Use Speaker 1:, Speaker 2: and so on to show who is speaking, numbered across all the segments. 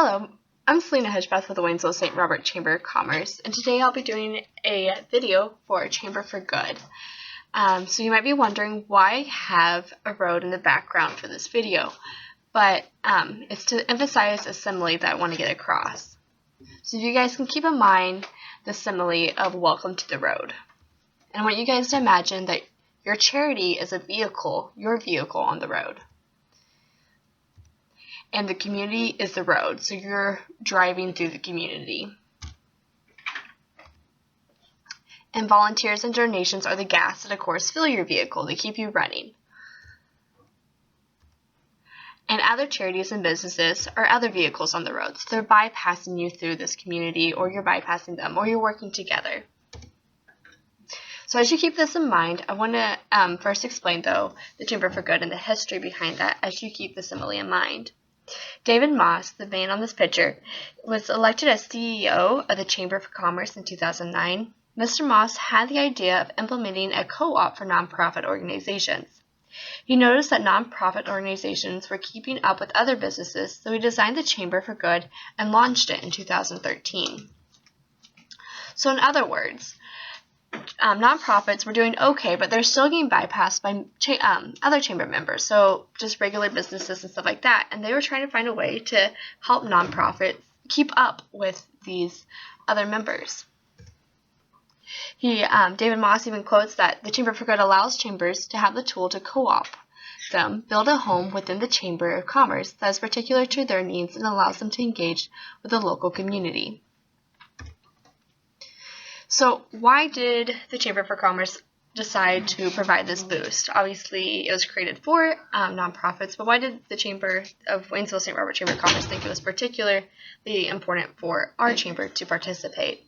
Speaker 1: Hello, I'm Selena Hedgebeth with the Waynesville-St. Robert Chamber of Commerce, and today I'll be doing a video for Chamber for Good. So you might be wondering why I have a road in the background for this video, but it's to emphasize a simile that I want to get across. So you guys can keep in mind the simile of welcome to the road. And I want you guys to imagine that your charity is a vehicle, your vehicle on the road. And the community is the road, so you're driving through the community. And volunteers and donations are the gas that, of course, fill your vehicle. They keep you running. And other charities and businesses are other vehicles on the road, so they're bypassing you through this community, or you're bypassing them, or you're working together. So as you keep this in mind, I want to first explain, though, the Chamber for Good and the history behind that as you keep the simile in mind. David Moss, the man on this picture, was elected as CEO of the Chamber of Commerce in 2009. Mr. Moss had the idea of implementing a co-op for nonprofit organizations. He noticed that nonprofit organizations were keeping up with other businesses, so he designed the Chamber for Good and launched it in 2013. So in other words, nonprofits were doing okay, but they're still getting bypassed by other chamber members, so just regular businesses and stuff like that. And they were trying to find a way to help nonprofits keep up with these other members. David Moss even quotes that the Chamber for Good allows chambers to have the tool to co-op them, build a home within the Chamber of Commerce that is particular to their needs and allows them to engage with the local community. So why did the Chamber for Commerce decide to provide this boost? Obviously, it was created for nonprofits, but why did the Chamber of Waynesville-St. Robert Chamber of Commerce think it was particularly important for our chamber to participate?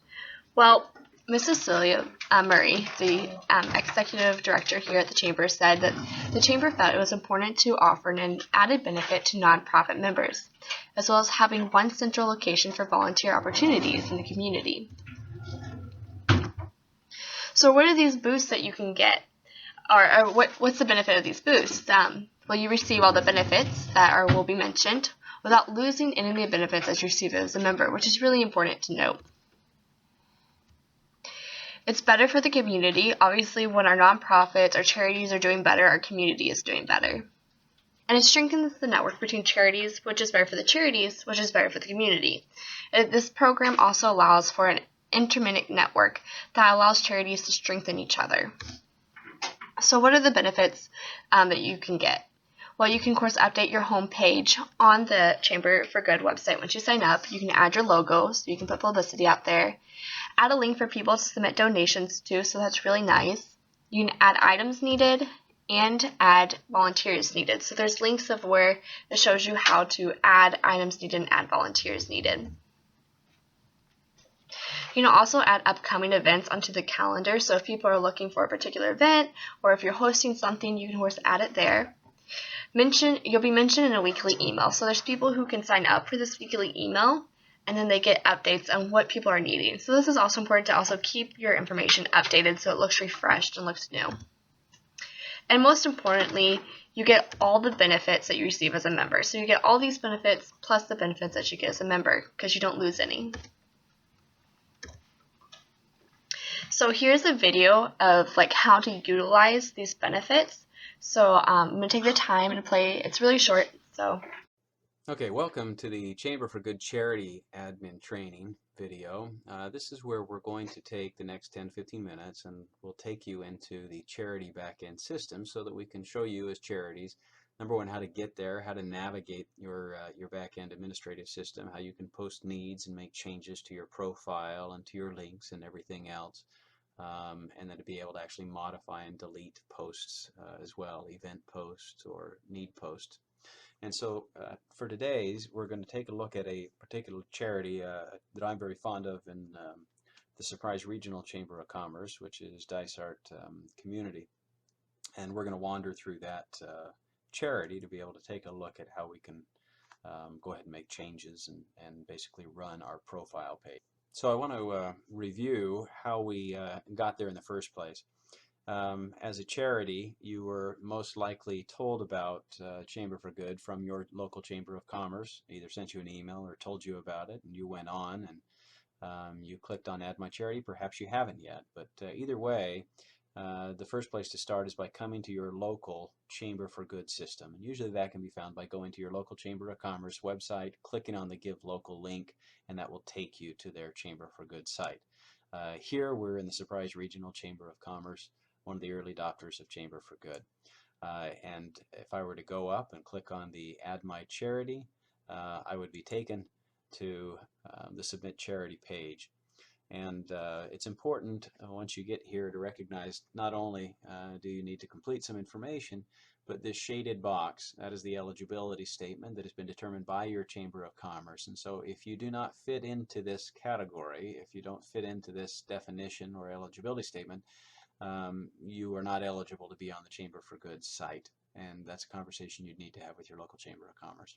Speaker 1: Well, Mrs. Celia Murray, the executive director here at the Chamber, said that the Chamber felt it was important to offer an added benefit to nonprofit members, as well as having one central location for volunteer opportunities in the community. So what are these boosts that you can get? Or what's the benefit of these boosts? Well, you receive all the benefits that will be mentioned without losing any of the benefits that you receive as a member, which is really important to note. It's better for the community. Obviously, when our nonprofits or charities are doing better, our community is doing better. And it strengthens the network between charities, which is better for the charities, which is better for the community. This program also allows for an intermittent network that allows charities to strengthen each other. So what are the benefits that you can get? Well, you can, of course, update your home page on the Chamber for Good website. Once you sign up, you can add your logo, so you can put publicity out there. Add a link for people to submit donations to, so that's really nice. You can add items needed and add volunteers needed. So there's links of where it shows you how to add items needed and add volunteers needed. You can also add upcoming events onto the calendar, so if people are looking for a particular event, or if you're hosting something, you can of course add it there. You'll be mentioned in a weekly email, so there's people who can sign up for this weekly email, and then they get updates on what people are needing. So this is also important to also keep your information updated so it looks refreshed and looks new. And most importantly, you get all the benefits that you receive as a member. So you get all these benefits plus the benefits that you get as a member, because you don't lose any. So here's a video of how to utilize these benefits. So I'm going to take the time to play. It's really short. So.
Speaker 2: Okay, welcome to the Chamber for Good Charity Admin Training video. This is where we're going to take the next 10-15 minutes and we'll take you into the charity back-end system so that we can show you as charities, number one, how to get there, how to navigate your back-end administrative system, how you can post needs and make changes to your profile and to your links and everything else. And then to be able to actually modify and delete posts as well, event posts or need posts. And so for today's, we're going to take a look at a particular charity that I'm very fond of in the Surprise Regional Chamber of Commerce, which is Dysart Community. And we're going to wander through that charity to be able to take a look at how we can go ahead and make changes and basically run our profile page. So I want to review how we got there in the first place. As a charity, you were most likely told about Chamber for Good from your local Chamber of Commerce, either sent you an email or told you about it, and you went on and you clicked on Add My Charity. Perhaps you haven't yet, but either way, the first place to start is by coming to your local Chamber for Good system. And usually that can be found by going to your local Chamber of Commerce website, clicking on the Give Local link, and that will take you to their Chamber for Good site. Here we're in the Surprise Regional Chamber of Commerce, one of the early adopters of Chamber for Good. And if I were to go up and click on the Add My Charity, I would be taken to the Submit Charity page. And it's important once you get here to recognize not only do you need to complete some information, but this shaded box, that is the eligibility statement that has been determined by your Chamber of Commerce. And so if you do not fit into this category, if you don't fit into this definition or eligibility statement, you are not eligible to be on the Chamber for Good site. And that's a conversation you'd need to have with your local Chamber of Commerce.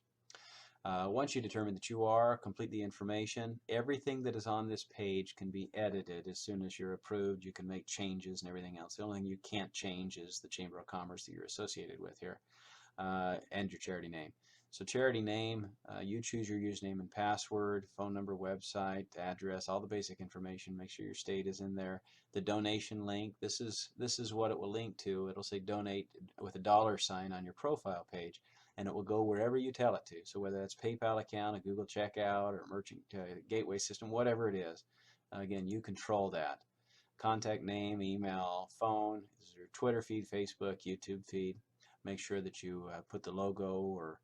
Speaker 2: Once you determine that you are, complete the information. Everything that is on this page can be edited as soon as you're approved. You can make changes and everything else. The only thing you can't change is the Chamber of Commerce that you're associated with here, and your charity name. So charity name, you choose your username and password, phone number, website, address, all the basic information. Make sure your state is in there. The donation link, this is what it will link to. It'll say donate with a $sign on your profile page, and it will go wherever you tell it to. So whether that's PayPal account, a Google checkout, or merchant gateway system, whatever it is, again, you control that. Contact name, email, phone, this is your Twitter feed, Facebook, YouTube feed. Make sure that you put the logo or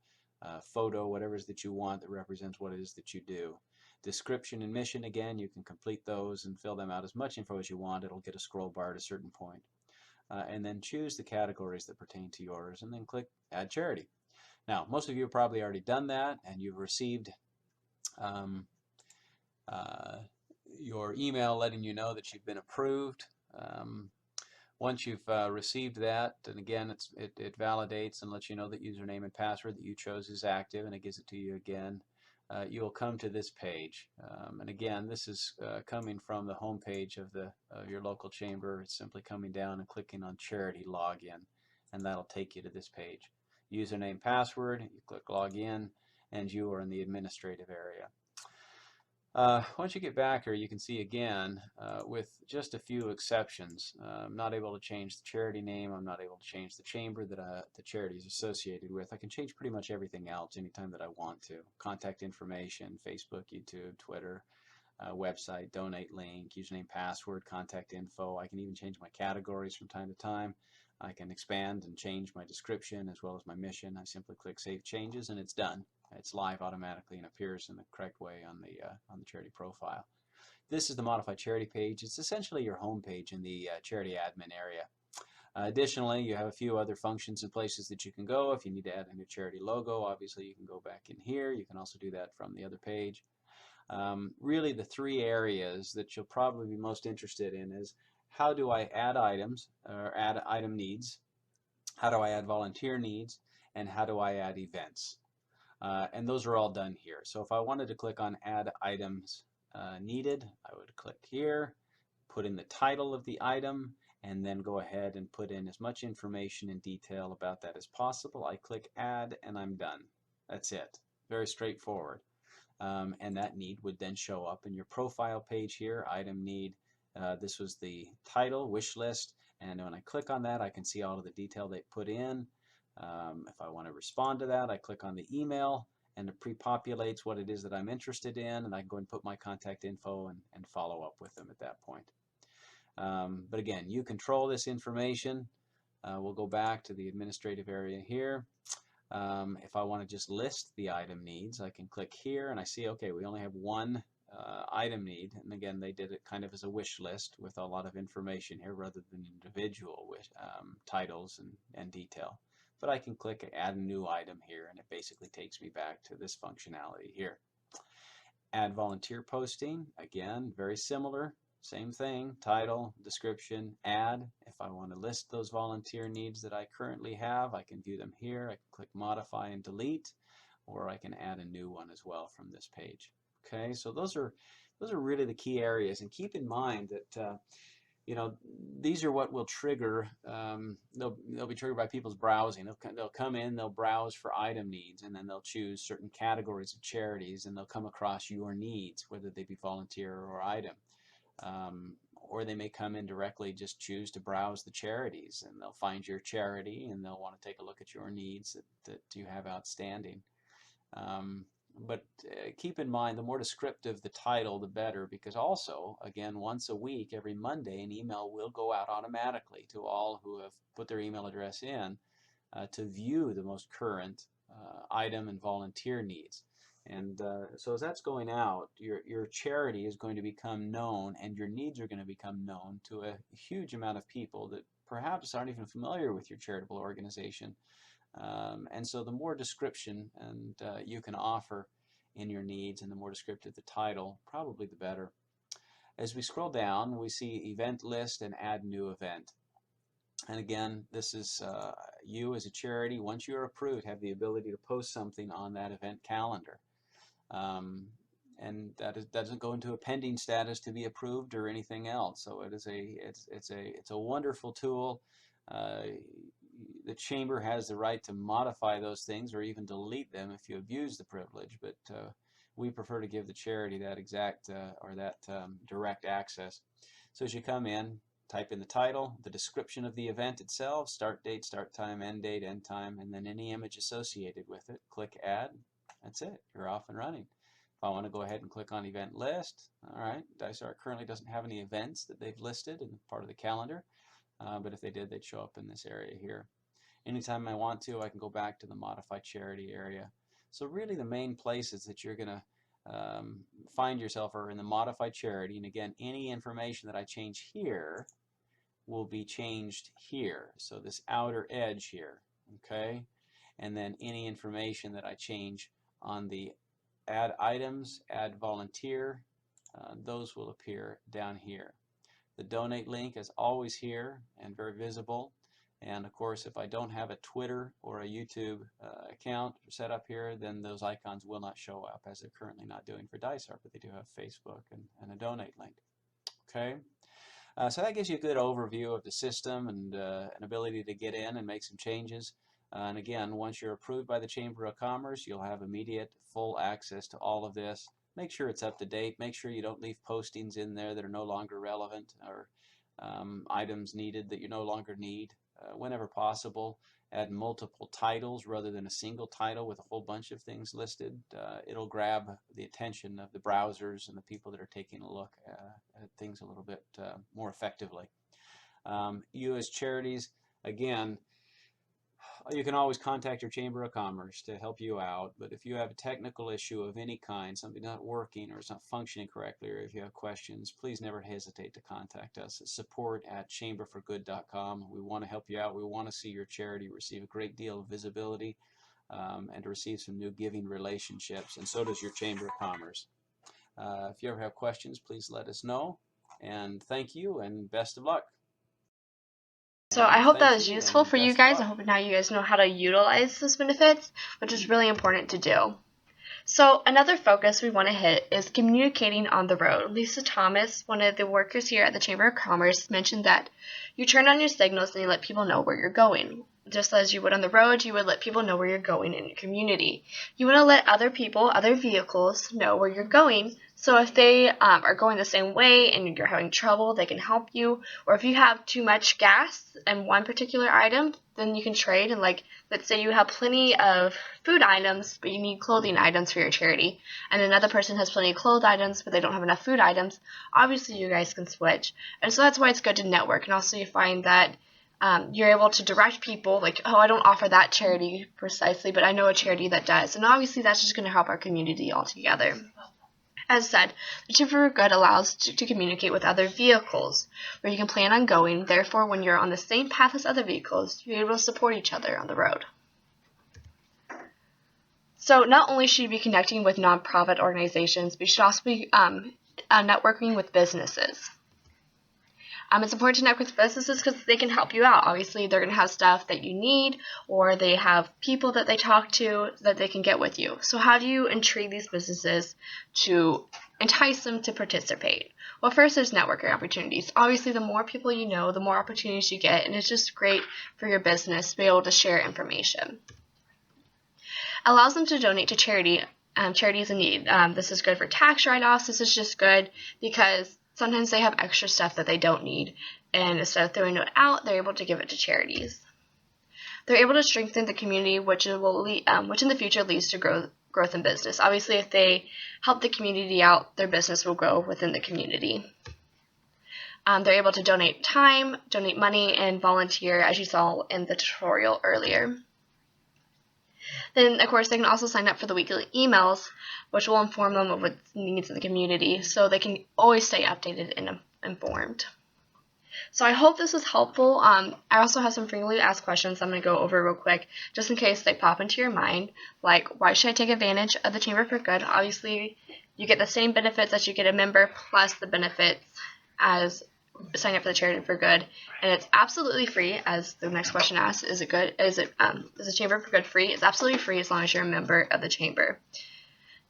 Speaker 2: photo, whatever it is that you want that represents what it is that you do. Description and mission, again, you can complete those and fill them out as much info as you want. It'll get a scroll bar at a certain point. And then choose the categories that pertain to yours, and then click Add Charity. Now, most of you have probably already done that, and you've received your email letting you know that you've been approved. Once you've received that, and again, it validates and lets you know that username and password that you chose is active, and it gives it to you again. You will come to this page, and again, this is coming from the home page of your local chamber. It's simply coming down and clicking on Charity Login, and that'll take you to this page. Username, password, you click Login, and you are in the administrative area. Once you get back here, you can see again, with just a few exceptions, I'm not able to change the charity name, I'm not able to change the chamber that the charity is associated with. I can change pretty much everything else anytime that I want to. Contact information, Facebook, YouTube, Twitter, website, donate link, username, password, contact info. I can even change my categories from time to time. I can expand and change my description as well as my mission. I simply click Save Changes and it's done. It's live automatically and appears in the correct way on the charity profile. This is the Modify Charity page. It's essentially your home page in the charity admin area. Additionally, you have a few other functions and places that you can go. If you need to add a new charity logo, obviously you can go back in here. You can also do that from the other page. Really, the three areas that you'll probably be most interested in is how do I add items or add item needs, how do I add volunteer needs, and how do I add events. And those are all done here. So if I wanted to click on Add Items Needed, I would click here, put in the title of the item, and then go ahead and put in as much information and detail about that as possible. I click Add, and I'm done. That's it. Very straightforward. And that need would then show up in your profile page here, Item Need. This was the title, wish list, and when I click on that, I can see all of the detail they put in. If I want to respond to that, I click on the email, and it pre-populates what it is that I'm interested in, and I can go and put my contact info and follow up with them at that point. But again, you control this information. We'll go back to the administrative area here. If I want to just list the item needs, I can click here, and I see, okay, we only have one item need, and again, they did it kind of as a wish list with a lot of information here rather than individual titles and detail. But I can click Add a New Item here, and it basically takes me back to this functionality here. Add volunteer posting, again, very similar, same thing, title, description, add. If I want to list those volunteer needs that I currently have, I can view them here. I can click Modify and Delete, or I can add a new one as well from this page. Okay, so those are really the key areas, and keep in mind that you know, these are what will trigger, they'll be triggered by people's browsing. They'll come in, they'll browse for item needs, and then they'll choose certain categories of charities, and they'll come across your needs, whether they be volunteer or item. Or they may come in directly, just choose to browse the charities, and they'll find your charity, and they'll want to take a look at your needs that you have outstanding. But keep in mind, the more descriptive the title, the better, because also, again, once a week, every Monday, an email will go out automatically to all who have put their email address in to view the most current item and volunteer needs. And so as that's going out, your charity is going to become known, and your needs are going to become known to a huge amount of people that perhaps aren't even familiar with your charitable organization. And so the more description and you can offer in your needs, and the more descriptive the title, probably the better. As we scroll down, we see event list and add new event. And again, this is you as a charity, once you're approved, have the ability to post something on that event calendar. And that doesn't go into a pending status to be approved or anything else. So it is it's a wonderful tool. The Chamber has the right to modify those things or even delete them if you abuse the privilege, but we prefer to give the charity that exact or that direct access. So as you come in, type in the title, the description of the event itself, start date, start time, end date, end time, and then any image associated with it. Click add. That's it. You're off and running. If I want to go ahead and click on event list, all right, WSR currently doesn't have any events that they've listed in part of the calendar, but if they did, they'd show up in this area here. Anytime I want to, I can go back to the Modify Charity area. So really the main places that you're going to find yourself are in the Modify Charity. And again, any information that I change here will be changed here. So this outer edge here, okay? And then any information that I change on the Add Items, Add Volunteer, those will appear down here. The Donate link is always here and very visible. And of course, if I don't have a Twitter or a YouTube account set up here, then those icons will not show up, as they're currently not doing for WSR, but they do have Facebook and a Donate link. Okay, so that gives you a good overview of the system and an ability to get in and make some changes. And again, once you're approved by the Chamber of Commerce, you'll have immediate full access to all of this. Make sure it's up to date. Make sure you don't leave postings in there that are no longer relevant, or items needed that you no longer need. Whenever possible, add multiple titles rather than a single title with a whole bunch of things listed. It'll grab the attention of the browsers and the people that are taking a look at things a little bit more effectively. You as charities, again, you can always contact your Chamber of Commerce to help you out, but if you have a technical issue of any kind, something not working or it's not functioning correctly, or if you have questions, please never hesitate to contact us at support@chamberforgood.com. We want to help you out. We want to see your charity receive a great deal of visibility and to receive some new giving relationships, and so does your Chamber of Commerce. If you ever have questions, please let us know, and thank you and best of luck.
Speaker 1: So I hope that was useful for you guys. I hope now you guys know how to utilize those benefits, which is really important to do. So another focus we want to hit is communicating on the road. Lisa Thomas, one of the workers here at the Chamber of Commerce, mentioned that you turn on your signals and you let people know where you're going. Just as you would on the road, you would let people know where you're going in your community. You want to let other people, other vehicles, know where you're going. So if they are going the same way and you're having trouble, they can help you. Or if you have too much gas in one particular item, then you can trade. And like, let's say you have plenty of food items, but you need clothing items for your charity. And another person has plenty of clothes items, but they don't have enough food items. Obviously, you guys can switch. And so that's why it's good to network. And also you find that you're able to direct people, like, oh, I don't offer that charity precisely, but I know a charity that does. And obviously that's just going to help our community altogether. As said, the Chamber for Good allows to communicate with other vehicles, where you can plan on going. Therefore, when you're on the same path as other vehicles, you're able to support each other on the road. So not only should you be connecting with nonprofit organizations, but you should also be networking with businesses. It's important to network with businesses because they can help you out. Obviously, they're going to have stuff that you need, or they have people that they talk to that they can get with you. So how do you intrigue these businesses to entice them to participate? Well, first, there's networking opportunities. Obviously, the more people you know, the more opportunities you get, and it's just great for your business to be able to share information. Allows them to donate to charities in need. This is good for tax write-offs. This is just good because sometimes they have extra stuff that they don't need, and instead of throwing it out, they're able to give it to charities. They're able to strengthen the community, which in the future leads to growth in business. Obviously, if they help the community out, their business will grow within the community. They're able to donate time, donate money, and volunteer, as you saw in the tutorial earlier. Then, of course, they can also sign up for the weekly emails, which will inform them of what needs in the community, so they can always stay updated and informed. So I hope this was helpful. I also have some frequently asked questions I'm going to go over real quick, just in case they pop into your mind, like why should I take advantage of the Chamber for Good? Obviously, you get the same benefits that you get a member, plus the benefits as signing up for the Charity for Good, and it's absolutely free. As the next question asks, is the Chamber for Good free? It's absolutely free as long as you're a member of the Chamber.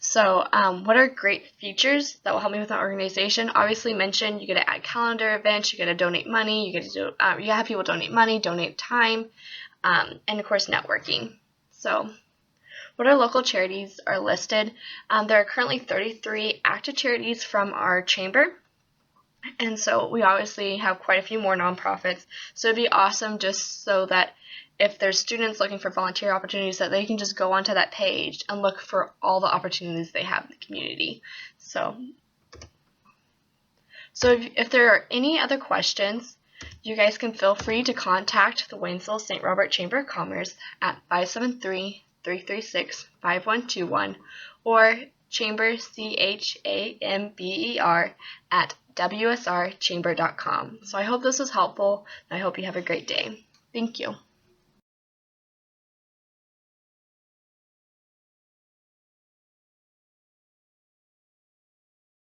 Speaker 1: So what are great features that will help me with my organization? Obviously mentioned you get to add calendar events, you get to donate money, you get to have people donate money, donate time, and of course networking. So what our local charities are listed. There are currently 33 active charities from our chamber. And so we obviously have quite a few more nonprofits. So it'd be awesome just so that if there's students looking for volunteer opportunities, that they can just go onto that page and look for all the opportunities they have in the community. So if there are any other questions, you guys can feel free to contact the Waynesville-St. Robert Chamber of Commerce at 573-336-5121 or Chamber, CHAMBER, at WSRchamber.com. So I hope this was helpful, and I hope you have a great day. Thank you.